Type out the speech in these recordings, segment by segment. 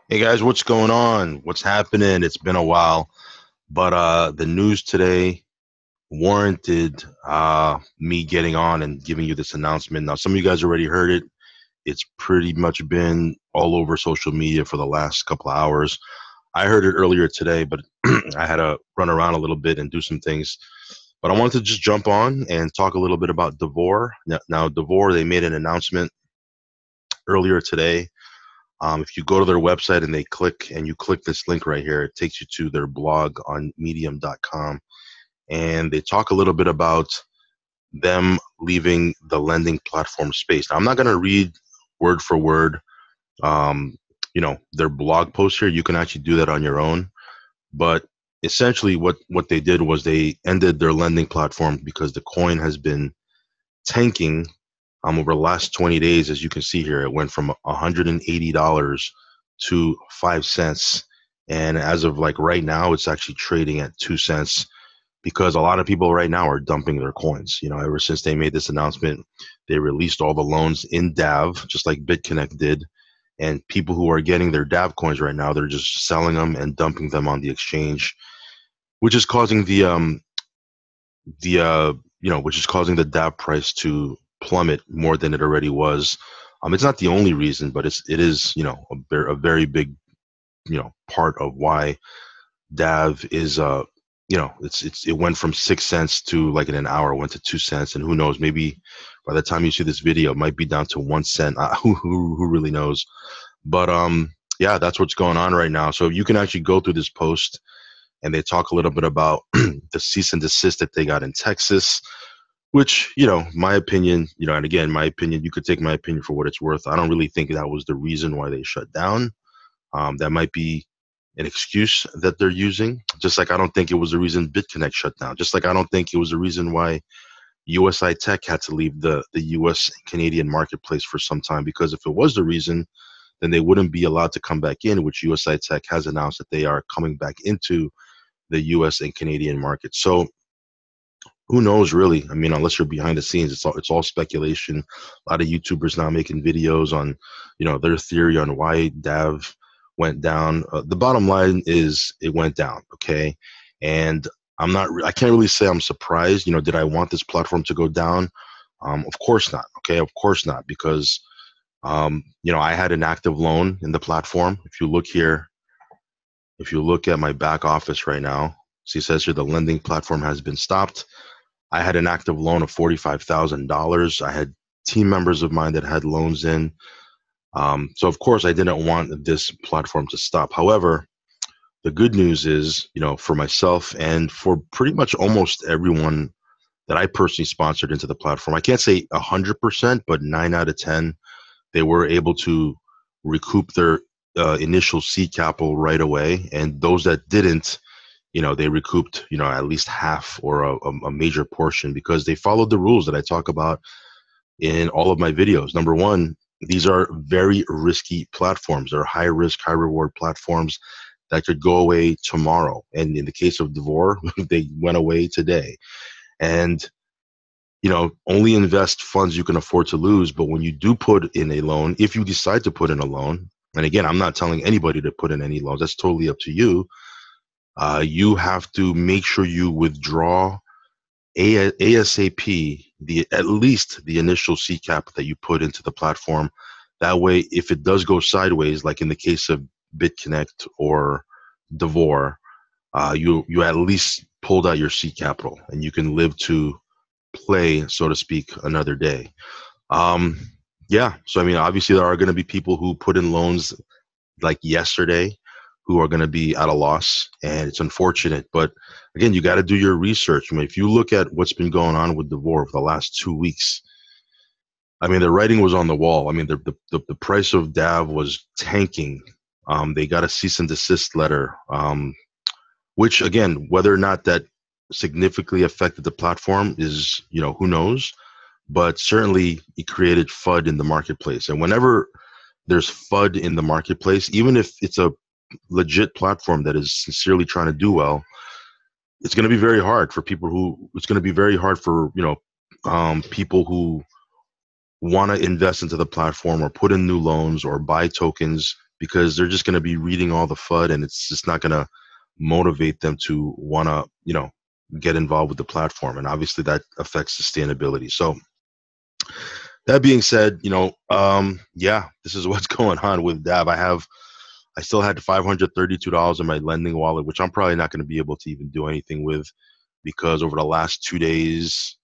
Hey guys, what's going on? What's happening? It's been a while, but the news today warranted me getting on and giving you this announcement. Now, some of you guys already heard it. It's pretty much been all over social media for the last couple of hours. I heard it earlier today, but I had to run around a little bit and do some things. But I wanted to just jump on and talk a little bit about Davor. Now, Davor, they made an announcement earlier today. If you go to their website and you click this link right here, it takes you to their blog on medium.com. And they talk a little bit about them leaving the lending platform space. Now, I'm not going to read word for word, um, their blog post here. You can actually do that on your own. But essentially what they did was they ended their lending platform because the coin has been tanking over the last 20 days. As you can see here, it went from $180 to 5 cents. And as of like right now, it's actually trading at 2 cents because a lot of people right now are dumping their coins. Ever since they made this announcement, they released all the loans in DAV, just like BitConnect did. And people who are getting their DAV coins right now, they're just selling them and dumping them on the exchange, which is causing the DAV price to plummet more than it already was. It's not the only reason, but it is a very big part of why DAV is it went from 6 cents to like in an hour went to 2 cents, and who knows, maybe by the time you see this video it might be down to 1 cent. Who really knows? But yeah, that's what's going on right now. So you can actually go through this post and they talk a little bit about the cease and desist that they got in Texas, which, my opinion, and again, my opinion, you could take my opinion for what it's worth. I don't really think that was the reason why they shut down. That might be an excuse that they're using, just like I don't think it was the reason BitConnect shut down, just like I don't think it was the reason why usi-tech had to leave the US Canadian marketplace for some time, because if it was the reason, then they wouldn't be allowed to come back in, which usi-tech has announced that they are coming back into the US and Canadian market. So who knows, really? I mean, unless you're behind the scenes, it's all speculation. A lot of YouTubers now making videos on, their theory on why DAV went down. The bottom line is it went down, okay? And I can't really say I'm surprised. Did I want this platform to go down? Of course not. Okay, of course not, because I had an active loan in the platform. If you look here, if you look at my back office right now, see, it says here the lending platform has been stopped. I had an active loan of $45,000. I had team members of mine that had loans in. So of course I didn't want this platform to stop. However, the good news is, for myself and for pretty much almost everyone that I personally sponsored into the platform, I can't say 100%, but 9 out of 10, they were able to recoup their initial seed capital right away. And those that didn't, they recouped, at least half or a major portion, because they followed the rules that I talk about in all of my videos. Number one, these are very risky platforms. They're high risk, high reward platforms that could go away tomorrow. And in the case of Davor, they went away today. And, only invest funds you can afford to lose. But when you do put in a loan, if you decide to put in a loan, and again, I'm not telling anybody to put in any loans, that's totally up to you. You have to make sure you withdraw ASAP at least the initial C cap that you put into the platform. That way, if it does go sideways, like in the case of BitConnect or Davor, you at least pulled out your C capital and you can live to play, so to speak, another day. Um, yeah, so I mean, obviously there are going to be people who put in loans like yesterday who are going to be at a loss, and it's unfortunate. But again, you got to do your research. I mean, if you look at what's been going on with Davor for the last 2 weeks, I mean, the writing was on the wall. I mean, the price of DAV was tanking. They got a cease and desist letter, which again, whether or not that significantly affected the platform is, who knows. But certainly it created FUD in the marketplace. And whenever there's FUD in the marketplace, even if it's a legit platform that is sincerely trying to do well, it's going to be very hard for people who, it's going to be very hard for, people who want to invest into the platform or put in new loans or buy tokens. because they're just going to be reading all the FUD, and it's just not going to motivate them to want to, get involved with the platform. And obviously that affects sustainability. So that being said, yeah, this is what's going on with Dav. I still had $532 in my lending wallet, which I'm probably not going to be able to even do anything with, because over the last 2 days,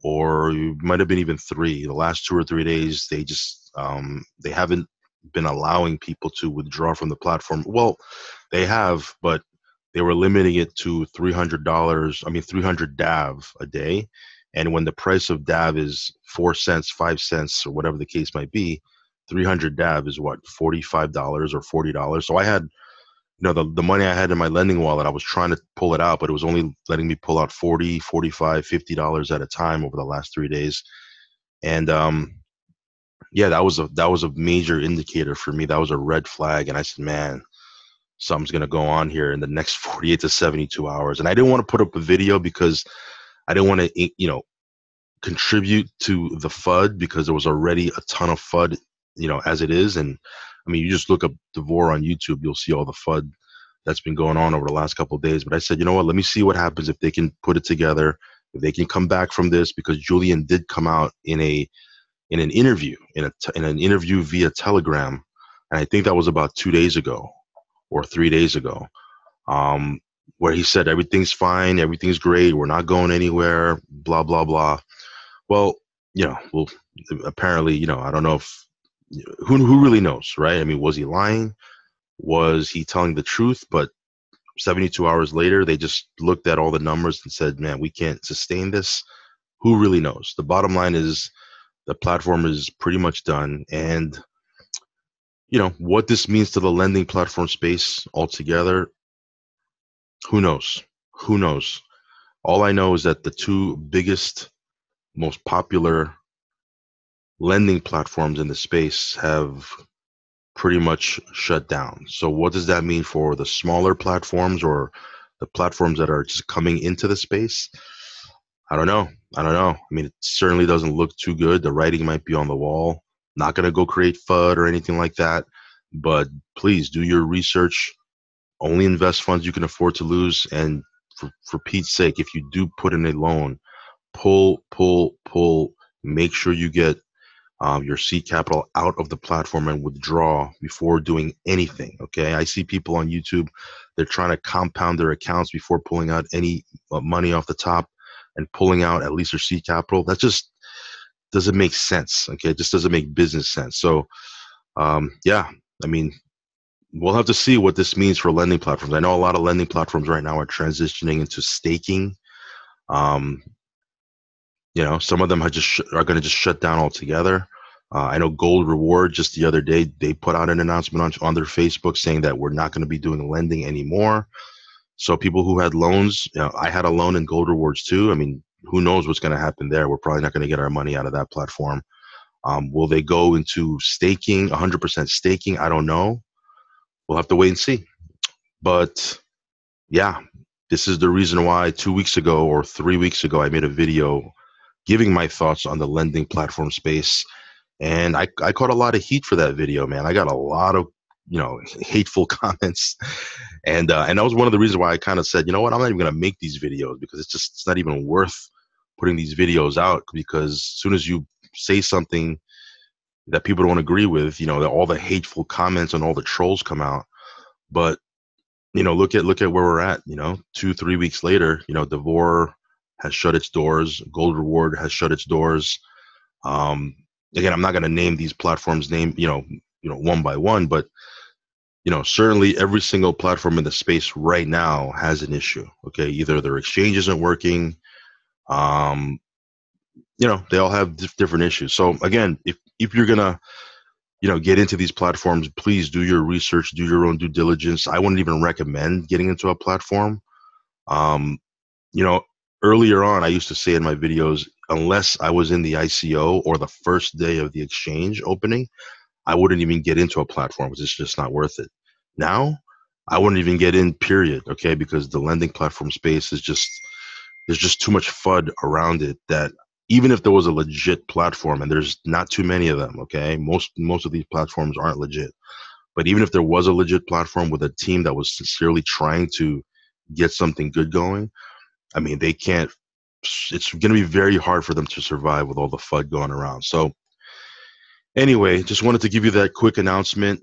or it might have been even three, the last 2 or 3 days, they haven't been allowing people to withdraw from the platform. Well, they have, but they were limiting it to $300. I mean, 300 DAV a day. And when the price of DAV is 4 cents, 5 cents, or whatever the case might be, 300 DAV is what, $45 or $40. So I had, the money I had in my lending wallet, I was trying to pull it out, but it was only letting me pull out 40, 45, $50 at a time over the last 3 days. And yeah, that was a major indicator for me. That was a red flag. And I said, man, something's going to go on here in the next 48 to 72 hours. And I didn't want to put up a video because I didn't want to, contribute to the FUD, because there was already a ton of FUD, as it is. And I mean, you just look up Davor on YouTube, you'll see all the FUD that's been going on over the last couple of days. But I said, you know what, let me see what happens if they can put it together, if they can come back from this, because Julian did come out in an interview, in an interview via Telegram. And I think that was about 2 days ago or 3 days ago, where he said everything's fine, everything's great, we're not going anywhere, blah, blah, blah. Well, apparently, I don't know if, who really knows, right? I mean, was he lying? Was he telling the truth? But 72 hours later, they just looked at all the numbers and said, man, we can't sustain this. Who really knows? The bottom line is the platform is pretty much done. And, what this means to the lending platform space altogether, who knows? Who knows? All I know is that the two biggest, most popular lending platforms in the space have pretty much shut down. So what does that mean for the smaller platforms, or the platforms that are just coming into the space? I don't know. I mean, it certainly doesn't look too good. The writing might be on the wall. Not going to go create FUD or anything like that. But please do your research. Only invest funds you can afford to lose. And for Pete's sake, if you do put in a loan, pull. Make sure you get your seed capital out of the platform and withdraw before doing anything. Okay, I see people on YouTube, they're trying to compound their accounts before pulling out any money off the top and pulling out at least their seed capital. That just doesn't make sense. Okay, it just doesn't make business sense. So yeah, I mean, we'll have to see what this means for lending platforms. I know a lot of lending platforms right now are transitioning into staking. Some of them are going to just shut down altogether. I know Gold Reward, just the other day, they put out an announcement on their Facebook saying that we're not going to be doing lending anymore. So people who had loans, I had a loan in Gold Rewards too. I mean, who knows what's going to happen there? We're probably not going to get our money out of that platform. Will they go into staking, 100% staking? I don't know. We'll have to wait and see. But yeah, this is the reason why 2 weeks ago or 3 weeks ago, I made a video giving my thoughts on the lending platform space. And I caught a lot of heat for that video, man. I got a lot of, hateful comments. And that was one of the reasons why I kind of said, you know what, I'm not even going to make these videos, because it's not even worth putting these videos out, because as soon as you say something that people don't agree with, all the hateful comments and all the trolls come out. But, look at where we're at, 2-3 weeks later, Davor has shut its doors. Gold Reward has shut its doors. Again, I'm not going to name these platforms one by one, but certainly every single platform in the space right now has an issue. Okay, either their exchange isn't working. They all have different issues. So again, if you're gonna get into these platforms, please do your research, do your own due diligence. I wouldn't even recommend getting into a platform. Earlier on, I used to say in my videos, unless I was in the ICO or the first day of the exchange opening, I wouldn't even get into a platform because it's just not worth it. Now, I wouldn't even get in, period, okay, because the lending platform space is there's just too much FUD around it, that even if there was a legit platform, and there's not too many of them, okay, most of these platforms aren't legit. But even if there was a legit platform with a team that was sincerely trying to get something good going, I mean, they can't. It's going to be very hard for them to survive with all the FUD going around. So anyway, just wanted to give you that quick announcement.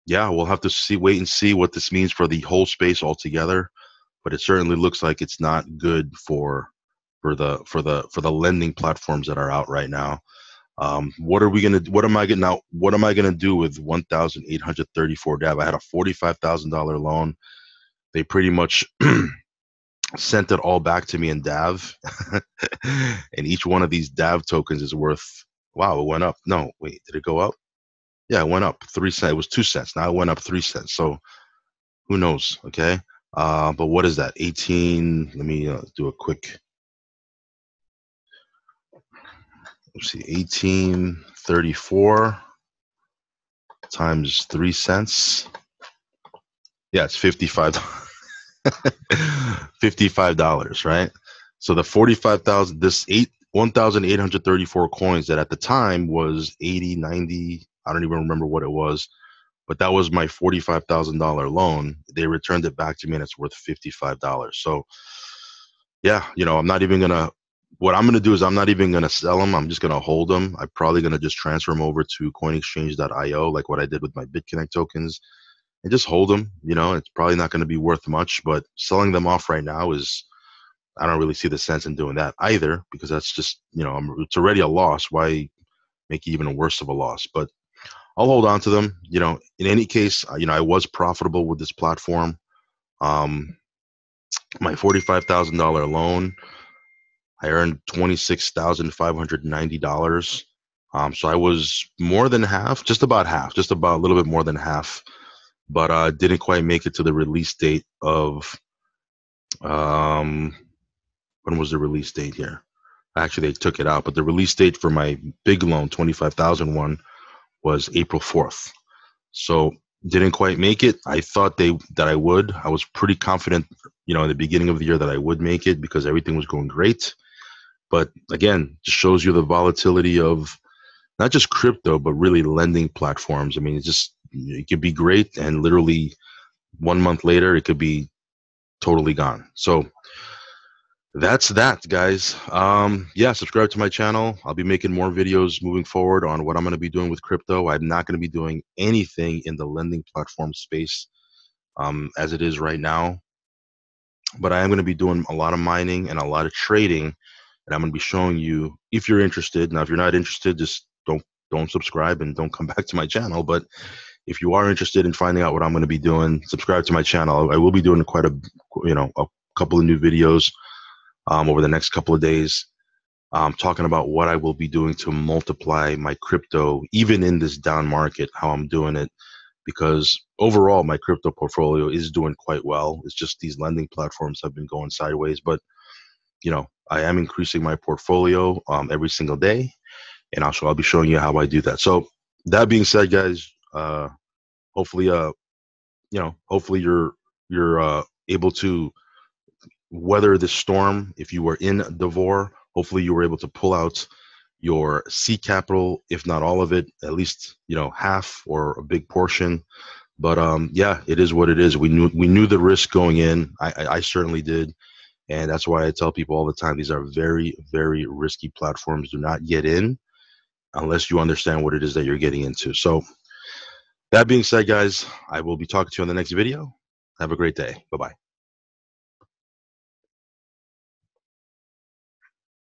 Yeah, we'll have to wait and see what this means for the whole space altogether. But it certainly looks like it's not good for the lending platforms that are out right now. What are we gonna? What am I gonna now? What am I gonna do with 1,834 DAV? I had a $45,000 loan. They pretty much sent it all back to me in DAV, and each one of these DAV tokens is worth. Wow, it went up. No, wait, did it go up? Yeah, it went up 3 cents. It was 2 cents. Now it went up 3 cents. So who knows? Okay. But what is that? 18. Let me do a quick. Let's see. 1834 times 3 cents. Yeah, it's 55. $55, right? So the 45,000, this 1,834 coins that at the time was 80, 90. I don't even remember what it was, but that was my $45,000 loan. They returned it back to me and it's worth $55. So yeah, I'm not even gonna. What I'm gonna do is I'm not even gonna sell them. I'm just gonna hold them. I'm probably gonna just transfer them over to CoinExchange.io, like what I did with my BitConnect tokens, and just hold them. It's probably not gonna be worth much, but selling them off right now is. I don't really see the sense in doing that either, because that's just it's already a loss. Why make it even worse of a loss? But I'll hold on to them. In any case, I was profitable with this platform. My $45,000 loan, I earned $26,590. So I was more than half, just about a little bit more than half, but didn't quite make it to the release date of. When was the release date here? Actually, they took it out, but the release date for my big loan, 25,001, was April 4th. So didn't quite make it. I thought that I would. I was pretty confident, in the beginning of the year that I would make it because everything was going great. But again, just shows you the volatility of not just crypto, but really lending platforms. I mean, it could be great, and literally 1 month later, it could be totally gone. So that's that, guys. Yeah, subscribe to my channel. I'll be making more videos moving forward on what I'm going to be doing with crypto. I'm not going to be doing anything in the lending platform space as it is right now, but I am going to be doing a lot of mining and a lot of trading, and I'm going to be showing you if you're interested. Now, if you're not interested, just don't subscribe and don't come back to my channel. But if you are interested in finding out what I'm going to be doing, subscribe to my channel. I will be doing quite a couple of new videos over the next couple of days, talking about what I will be doing to multiply my crypto, even in this down market, how I'm doing it. Because overall, my crypto portfolio is doing quite well. It's just these lending platforms have been going sideways. But, I am increasing my portfolio every single day. And I'll be showing you how I do that. So that being said, guys, hopefully, hopefully you're able to weather the storm. If you were in Davor, hopefully you were able to pull out your seed capital, if not all of it, at least half or a big portion. But yeah, it is what it is. We knew the risk going in. I certainly did, and that's why I tell people all the time, these are very, very risky platforms. Do not get in unless you understand what it is that you're getting into. So that being said, guys, I will be talking to you on the next video. Have a great day. Bye-bye.